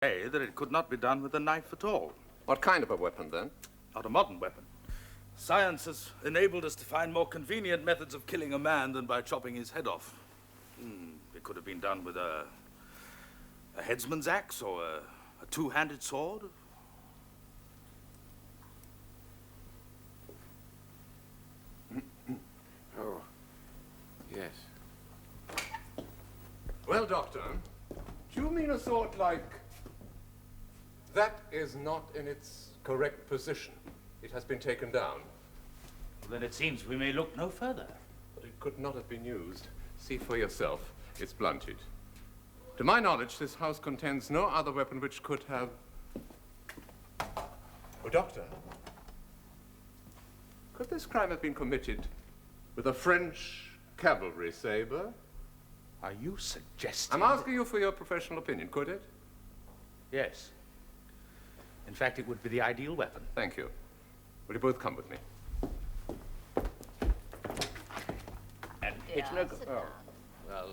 Say that it could not be done with a knife at all. What kind of a weapon, then? Not a modern weapon. Science has enabled us to find more convenient methods of killing a man than by chopping his head off. It could have been done with a headsman's axe or a two-handed sword. Oh, yes. Well, Doctor, do you mean a sword like... That is not in its correct position. It has been taken down. Then it seems we may look no further. But it could not have been used. See for yourself. It's blunted. To my knowledge, this house contains no other weapon which could have... Oh, Doctor. Could this crime have been committed with a French cavalry saber? Are you suggesting... I'm asking you for your professional opinion. Could it? Yes. In fact, it would be the ideal weapon. Thank you. Will you both come with me? And it's no good. Oh. Well,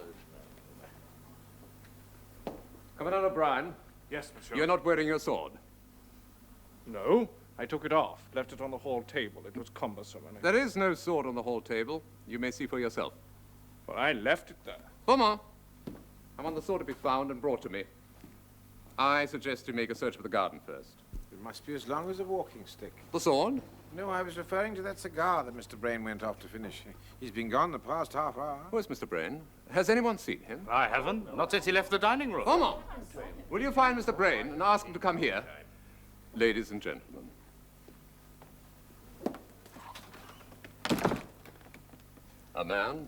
Commandant O'Brien, Yes, monsieur. you're not wearing your sword. No, I took it off, left it on the hall table. It was cumbersome. And There is no sword on the hall table. You may see for yourself. Well, I left it there. Beaumont, I want the sword to be found and brought to me. I suggest you make a search of the garden first. It must be as long as a walking stick. The sword? No, I was referring to that cigar that Mr. Brain went off to finish. He's been gone the past half hour. Who is Mr. Brain? Has anyone seen him? I haven't. Not since he left the dining room. Beaumont, will you find Mr. Brain and ask him to come here? Ladies and gentlemen. A man,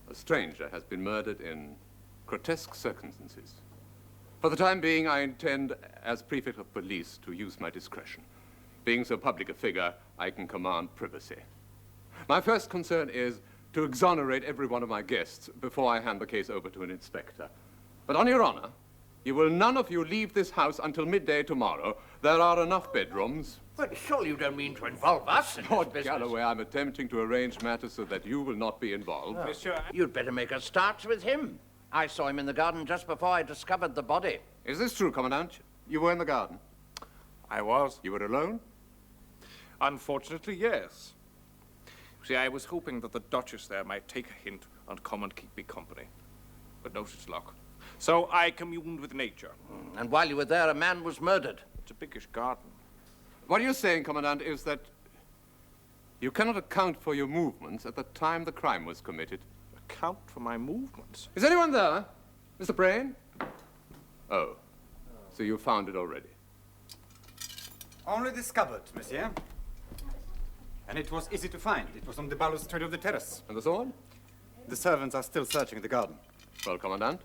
a stranger, has been murdered in grotesque circumstances. For the time being, I intend, as prefect of police, to use my discretion. Being so public a figure, I can command privacy. My first concern is to exonerate every one of my guests before I hand the case over to an inspector. But on your honor, you will none of you leave this house until midday tomorrow. There are enough bedrooms. But surely you don't mean to involve us in this Lord business. Galloway, I'm attempting to arrange matters so that you will not be involved. Monsieur, You'd better make a start with him. I saw him in the garden just before I discovered the body. Is this true, Commandant? You were in the garden. I was. You were alone? Unfortunately, yes. See, I was hoping that the Duchess there might take a hint and come and keep me company. But no such luck. So I communed with nature. And while you were there, a man was murdered. It's a biggish garden. What you're saying, Commandant, is that you cannot account for your movements at the time the crime was committed. Account for my movements. Is anyone there? Mr. Brain? Oh, so you found it already. Only this cupboard, monsieur. And it was easy to find. It was on the balustrade of the terrace. And the sword? The servants are still searching the garden. Well, Commandant.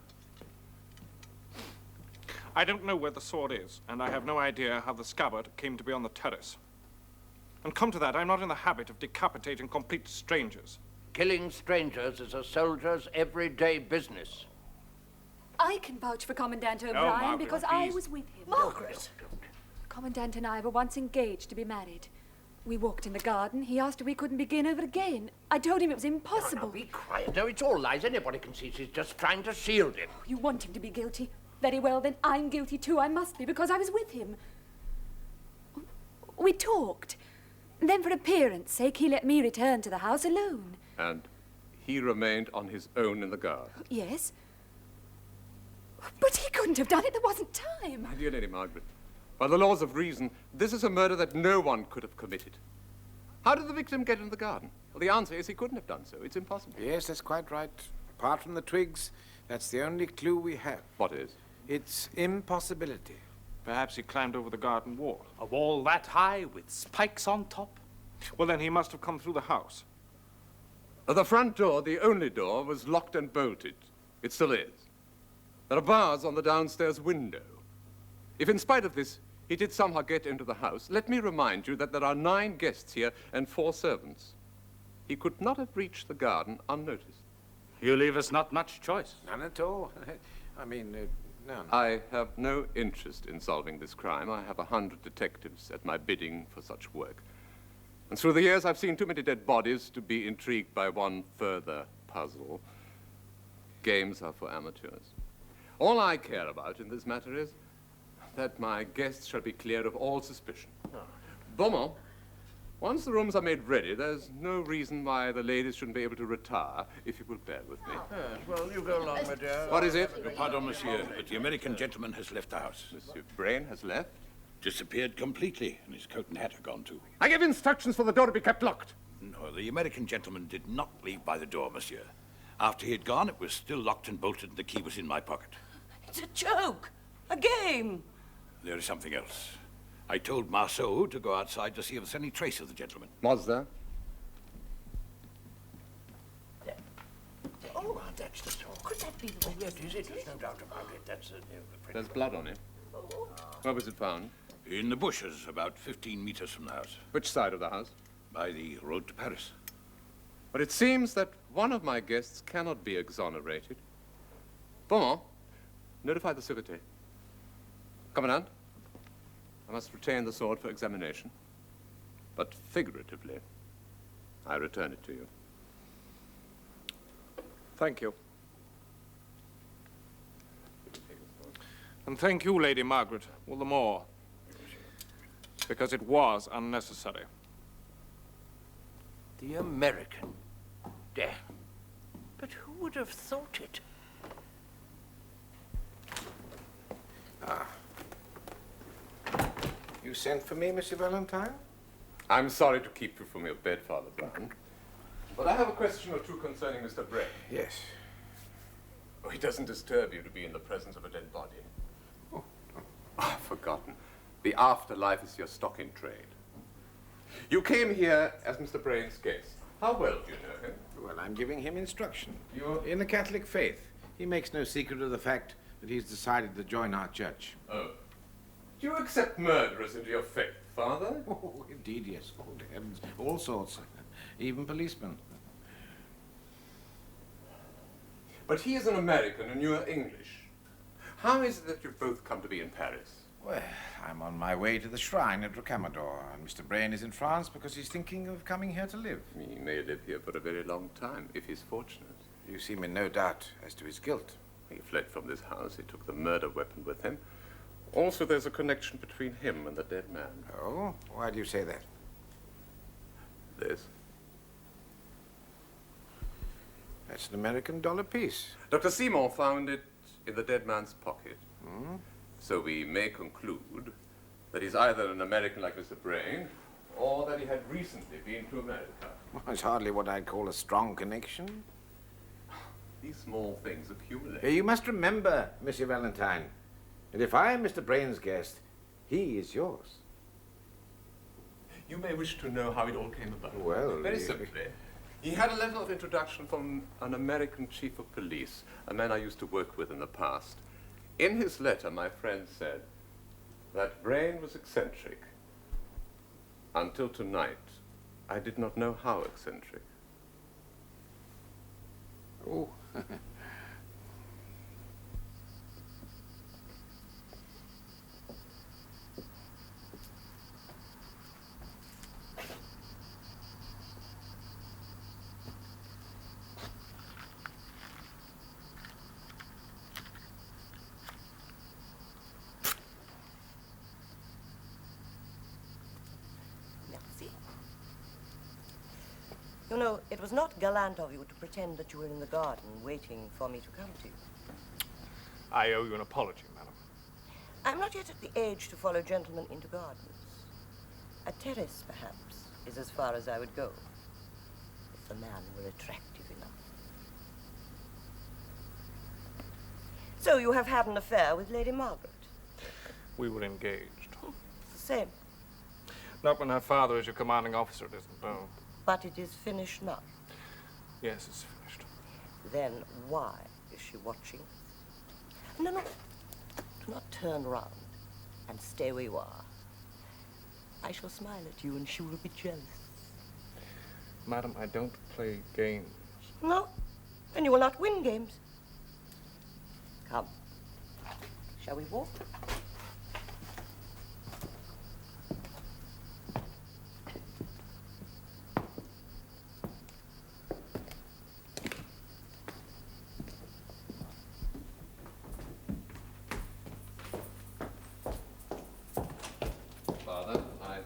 I don't know where the sword is, and I have no idea how the scabbard came to be on the terrace. And come to that, I'm not in the habit of decapitating complete strangers. Killing strangers is a soldier's everyday business. I can vouch for Commandant O'Brien Margaret, because I please. was with him. Margaret! Commandant and I were once engaged to be married. We walked in the garden. He asked if we couldn't begin over again. I told him it was impossible. Now, be quiet. No, it's all lies. Anybody can see she's just trying to shield him. You want him to be guilty? Very well, then I'm guilty too. I must be because I was with him. We talked. Then for appearance sake, he let me return to the house alone. And he remained on his own in the garden. Yes. But he couldn't have done it. There wasn't time. My dear Lady Margaret, by the laws of reason, this is a murder that no one could have committed. How did the victim get in the garden? Well, the answer is he couldn't have done so. It's impossible. Yes, that's quite right. Apart from the twigs, that's the only clue we have. What is? It's impossibility. Perhaps he climbed over the garden wall. A wall that high with spikes on top? Well, then he must have come through the house. The front door, the only door, was locked and bolted. It still is. There are bars on the downstairs window. If in spite of this, he did somehow get into the house, let me remind you that there are 9 guests here and 4 servants. He could not have reached the garden unnoticed. You leave us not much choice. None at all. I mean, none. I have no interest in solving this crime. I have 100 detectives at my bidding for such work. And through the years, I've seen too many dead bodies to be intrigued by one further puzzle. Games are for amateurs. All I care about in this matter is that my guests shall be cleared of all suspicion. Beaumont, once the rooms are made ready, there's no reason why the ladies shouldn't be able to retire, if you will bear with me. Yes, well, you go along, my dear. What is it? Pardon, monsieur, but the American gentleman has left the house. Monsieur Brain has left. Disappeared completely, and his coat and hat are gone too. I gave instructions for the door to be kept locked. No, the American gentleman did not leave by the door, monsieur. After he had gone, it was still locked and bolted, and the key was in my pocket. It's a joke. A game. There is something else. I told Marceau to go outside to see if there's any trace of the gentleman. Was there? Oh, that's the song. Could that be the one? Yes, is it? There's no doubt about it. That's the There's blood on it. Where was it found? In the bushes, about 15 meters from the house, Which side of the house? by the road to Paris. But it seems that one of my guests cannot be exonerated. Beaumont, notify the Sûreté. Commandant, I must retain the sword for examination. But figuratively, I return it to you. Thank you. And thank you, Lady Margaret, all the more. Because it was unnecessary. The American. Damn. But who would have thought it? You sent for me, Monsieur Valentine? I'm sorry to keep you from your bed, Father Brown. But I have a question or two concerning Mr. Bray. Yes. Oh, he doesn't disturb you to be in the presence of a dead body. Oh, I've forgotten. The afterlife is your stock in trade. You came here as Mr. Brain's guest. How well do you know him? Well, I'm giving him instruction. You're... In the Catholic faith, he makes no secret of the fact that he's decided to join our church. Oh. Do you accept murderers into your faith, Father? Oh, indeed, yes. Oh, heavens. All sorts. Even policemen. But he is an American and you are English. How is it that you've both come to be in Paris? Well, I'm on my way to the shrine at Rocamadour, and Mr. Brain is in France because he's thinking of coming here to live. He may live here for a very long time, if he's fortunate. You seem in no doubt as to his guilt. He fled from this house. He took the murder weapon with him. Also, there's a connection between him and the dead man. Oh? Why do you say that? This. That's an American dollar piece. Dr. Seymour found it in the dead man's pocket. Hmm? So we may conclude that he's either an American like Mr. Brain, or that he had recently been to America. Well, it's hardly what I'd call a strong connection. These small things accumulate. You must remember, Monsieur Valentine, that if I am Mr. Brain's guest, he is yours. You may wish to know how it all came about. Well, very simply. He had a letter of introduction from an American chief of police, a man I used to work with in the past. In his letter, my friend said that Brain was eccentric. Until tonight, I did not know how eccentric. Oh. Merci. You know, it was not gallant of you to pretend that you were in the garden waiting for me to come to you. I owe you an apology, madam. I'm not yet at the age to follow gentlemen into gardens. A terrace, perhaps, is as far as I would go, if the man were attractive enough. So you have had an affair with Lady Margaret? We were engaged. It's the same. Not when her father is your commanding officer, it isn't, no. But it is finished now. Yes, it's finished. Then why is she watching? No, no. Do not turn round and stay where you are. I shall smile at you and she will be jealous. Madam, I don't play games. No? Then you will not win games. Come. Shall we walk?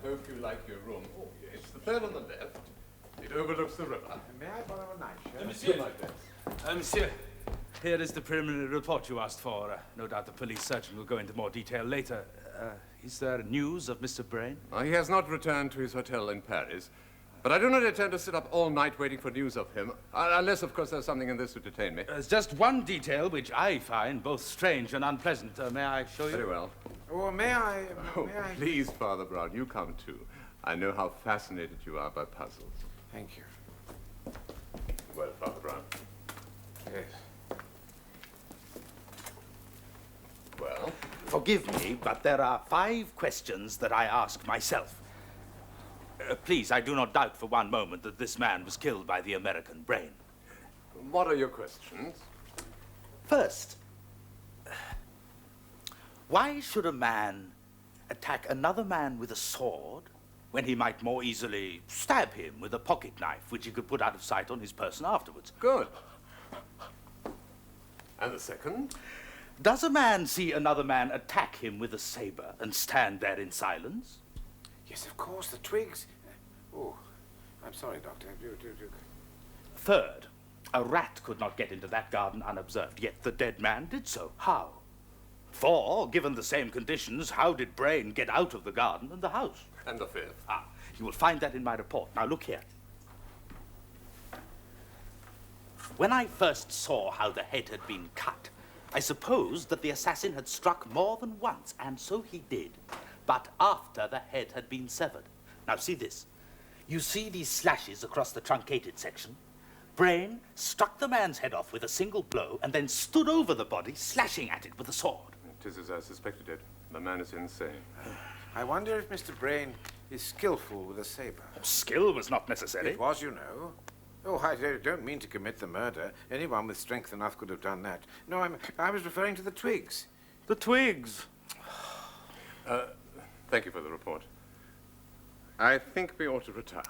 hope you like your room. Oh, yes, the third on the left. It overlooks the river. May I borrow a nightshirt? Monsieur. Like this. Monsieur, here is the preliminary report you asked for. No doubt the police surgeon will go into more detail later. Is there news of Mr. Brain? He has not returned to his hotel in Paris, but I do not intend to sit up all night waiting for news of him, unless, of course, there's something in this to detain me. There's just one detail which I find both strange and unpleasant. May I show you? Very well. Oh, may I? Oh, May I? please, Father Brown, you come too. I know how fascinated you are by puzzles. Thank you. Well, Father Brown. Yes. Well? Forgive me, but there are 5 questions that I ask myself. Please, I do not doubt for one moment that this man was killed by the American Brain. What are your questions? First, why should a man attack another man with a sword when he might more easily stab him with a pocket knife, which he could put out of sight on his person afterwards? Good. And the second? Does a man see another man attack him with a saber and stand there in silence? Yes, of course, the twigs. Oh, I'm sorry, Doctor. Third, a rat could not get into that garden unobserved, yet the dead man did so. How? 4, given the same conditions, how did Brain get out of the garden and the house? And the fifth? You will find that in my report. Now look here. When I first saw how the head had been cut, I supposed that the assassin had struck more than once, and so he did, but after the head had been severed. Now see this. You see these slashes across the truncated section? Brain struck the man's head off with a single blow and then stood over the body, slashing at it with a sword. It is as I suspected it. The man is insane. I wonder if Mr. Brain is skillful with a saber. Skill was not necessary. It was, you know. Oh, I don't mean to commit the murder. Anyone with strength enough could have done that. No, I was referring to the twigs. The twigs. Thank you for the report. I think we ought to retire.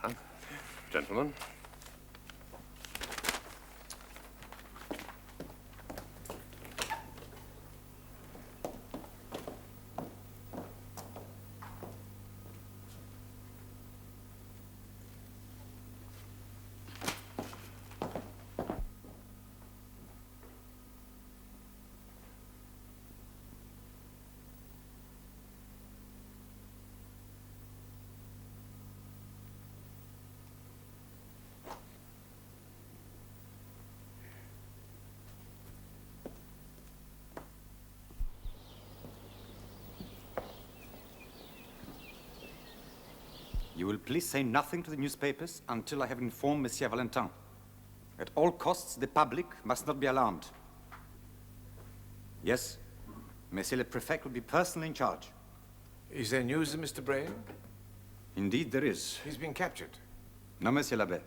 Gentlemen. You will please say nothing to the newspapers until I have informed Monsieur Valentin. At all costs, the public must not be alarmed. Yes, Monsieur le Préfet will be personally in charge. Is there news of Mr. Brain? Indeed, there is. He's been captured. No, Monsieur l'Abbé.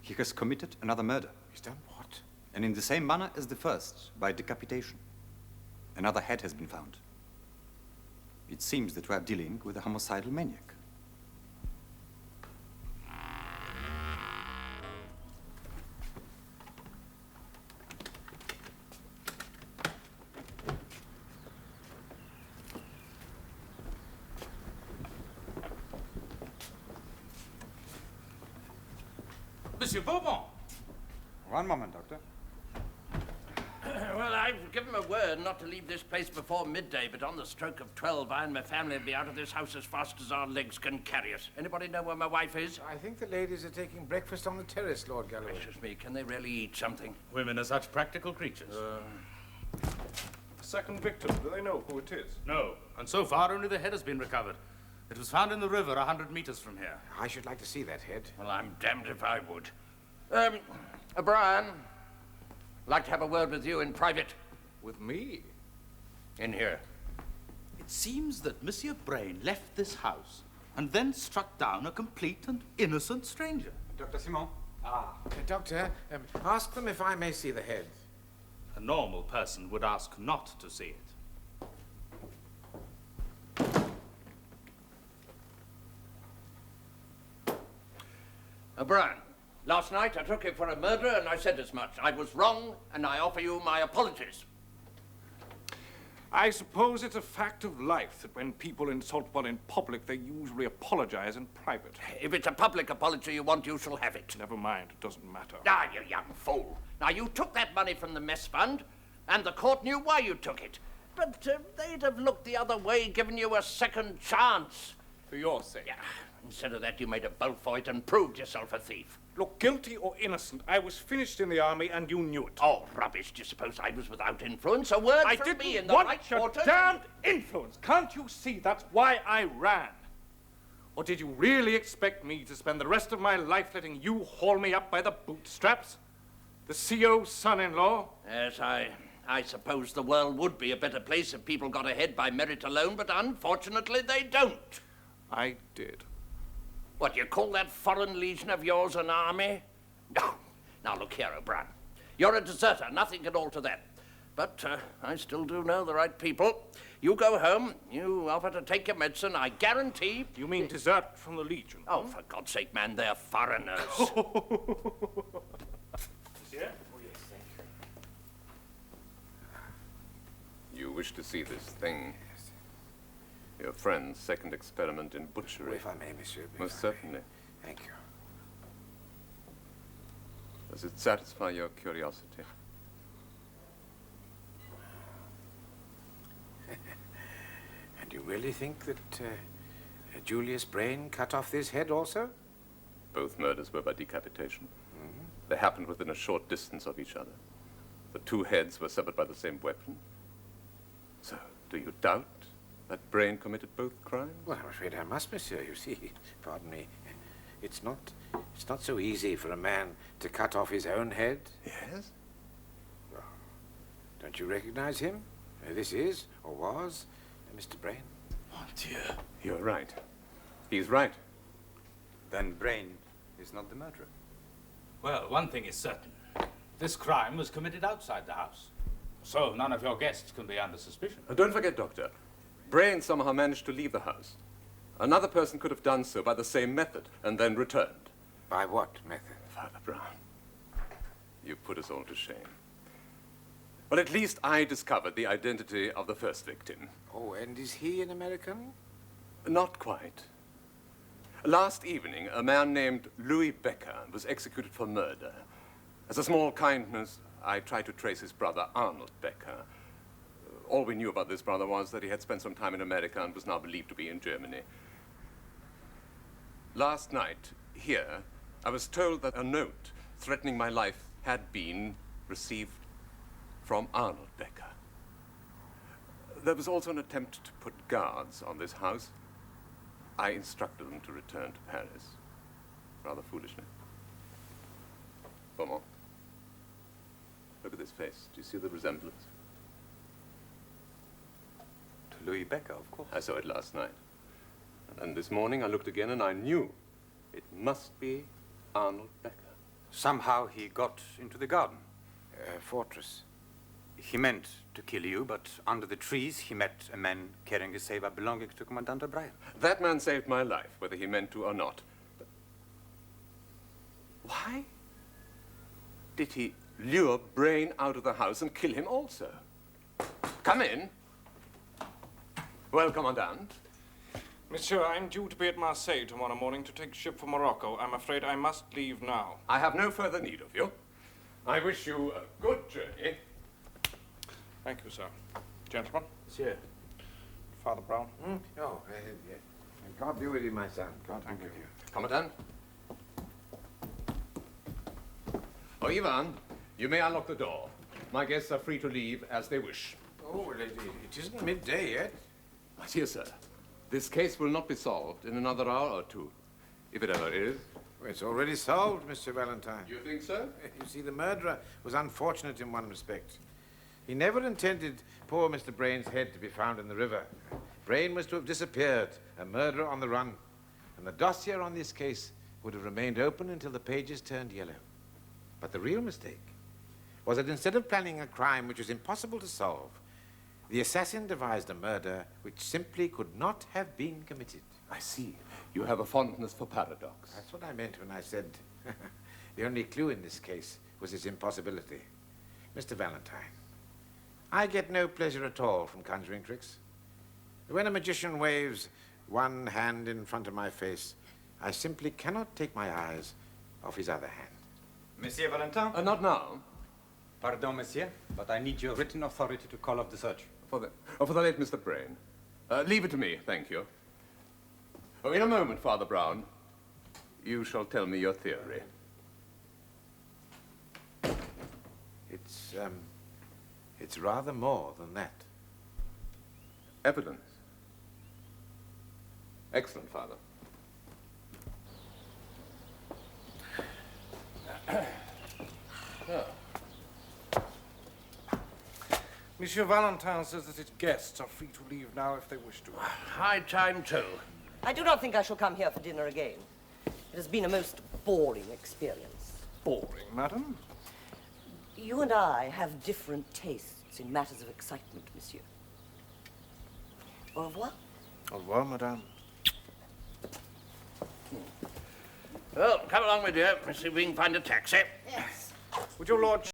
He has committed another murder. He's done what? And in the same manner as the first, by decapitation. Another head has been found. It seems that we are dealing with a homicidal maniac. Monsieur Bourbon! One moment, Doctor. Well, I've given my word not to leave this place before midday, but on the stroke of 12, I and my family will be out of this house as fast as our legs can carry us. Anybody know where my wife is? I think the ladies are taking breakfast on the terrace, Lord Galloway. Gracious me, can they really eat something? Women are such practical creatures. Second victim, do they know who it is? No, and so far only the head has been recovered. It was found in the river 100 meters from here. I should like to see that head. Well, I'm damned if I would. O'Brien, like to have a word with you in private. With me? In here. It seems that Monsieur Brain left this house and then struck down a complete and innocent stranger. Dr. Simon? Doctor, ask them if I may see the head. A normal person would ask not to see it. O'Brien, last night I took you for a murderer and I said as much. I was wrong and I offer you my apologies. I suppose it's a fact of life that when people insult one in public, they usually apologize in private. If it's a public apology you want, you shall have it. Never mind, it doesn't matter. Ah, you young fool. Now, you took that money from the mess fund, and the court knew why you took it. But they'd have looked the other way, given you a second chance. For your sake. Yeah. Instead of that, you made a bolt for it and proved yourself a thief. Look, guilty or innocent, I was finished in the army and you knew it. Oh, rubbish. Do you suppose I was without influence? A word I from didn't me in the want right your quarters. damned influence. Can't you see that's why I ran? Or did you really expect me to spend the rest of my life letting you haul me up by the bootstraps? The CO's son-in-law? Yes, I suppose the world would be a better place if people got ahead by merit alone, but unfortunately they don't. I did. What, you call that foreign legion of yours an army? No. Now, look here, O'Brien. You're a deserter. Nothing can alter that. But I still do know the right people. You go home, you offer to take your medicine, I guarantee... You mean desert from the Legion? Oh, for God's sake, man, they're foreigners. Monsieur? Oh, yes, thank you. You wish to see this thing? Your friend's second experiment in butchery. If I may, monsieur. Most certainly. Thank you. Does it satisfy your curiosity? And you really think that Julius Brain cut off this head also? Both murders were by decapitation. They happened within a short distance of each other. The two heads were severed by the same weapon. So, do you doubt that Brain committed both crimes? Well, I'm afraid I must, monsieur. You see, pardon me, it's not so easy for a man to cut off his own head. Yes? Well, don't you recognize him? This is, or was, Mr. Brain. Mon Dieu. You're right. He's right. Then Brain is not the murderer. Well, one thing is certain. This crime was committed outside the house. So none of your guests can be under suspicion. Don't forget, Doctor, Brain somehow managed to leave the house. Another person could have done so by the same method and then returned. By what method? Father Brown, you put us all to shame. Well, at least I discovered the identity of the first victim. Oh, and is he an American? Not quite. Last evening, a man named Louis Becker was executed for murder. As a small kindness, I tried to trace his brother, Arnold Becker. All we knew about this brother was that he had spent some time in America and was now believed to be in Germany. Last night, here, I was told that a note threatening my life had been received from Arnold Becker. There was also an attempt to put guards on this house. I instructed them to return to Paris, rather foolishly. Beaumont, look at this face. Do you see the resemblance? To Louis Becker, of course. I saw it last night. And this morning I looked again and I knew it must be Arnold Becker. Somehow he got into the garden. Fortress. He meant to kill you, but under the trees he met a man carrying a saber belonging to Commandant O'Brien. That man saved my life, whether he meant to or not. But why did he lure Brain out of the house and kill him also? Come in. Well, Commandant. Monsieur, I'm due to be at Marseille tomorrow morning to take ship for Morocco. I'm afraid I must leave now. I have no further need of you. I wish you a good journey. Thank you, sir. Gentlemen. Monsieur. Father Brown. Oh, yes. God be with you, my son. God be with you. Commandant. Oh, Ivan, you may unlock the door. My guests are free to leave as they wish. Oh, well, it isn't midday yet. My dear sir, this case will not be solved in another hour or two, if it ever is. Well, it's already solved, Mr. Valentine. You think so? You see, the murderer was unfortunate in one respect. He never intended poor Mr. Brain's head to be found in the river. Brain was to have disappeared, a murderer on the run. And the dossier on this case would have remained open until the pages turned yellow. But the real mistake was that instead of planning a crime which was impossible to solve, the assassin devised a murder which simply could not have been committed. I see. You have a fondness for paradox. That's what I meant when I said the only clue in this case was its impossibility. Mr. Valentine, I get no pleasure at all from conjuring tricks. When a magician waves one hand in front of my face, I simply cannot take my eyes off his other hand. Monsieur Valentin? Not now. Pardon, monsieur, but I need your written authority to call off the search. For the late Mr. Brain. Leave it to me, thank you. Oh, in a moment, Father Brown, you shall tell me your theory. It's rather more than that. Evidence. Excellent, Father. Monsieur Valentin says that his guests are free to leave now if they wish to. High time, too. I do not think I shall come here for dinner again. It has been a most boring experience. Boring, madam? You and I have different tastes in matters of excitement, monsieur. Au revoir. Au revoir, madame. Well, come along with you. Let's see if we can find a taxi. Yes. Would your lordship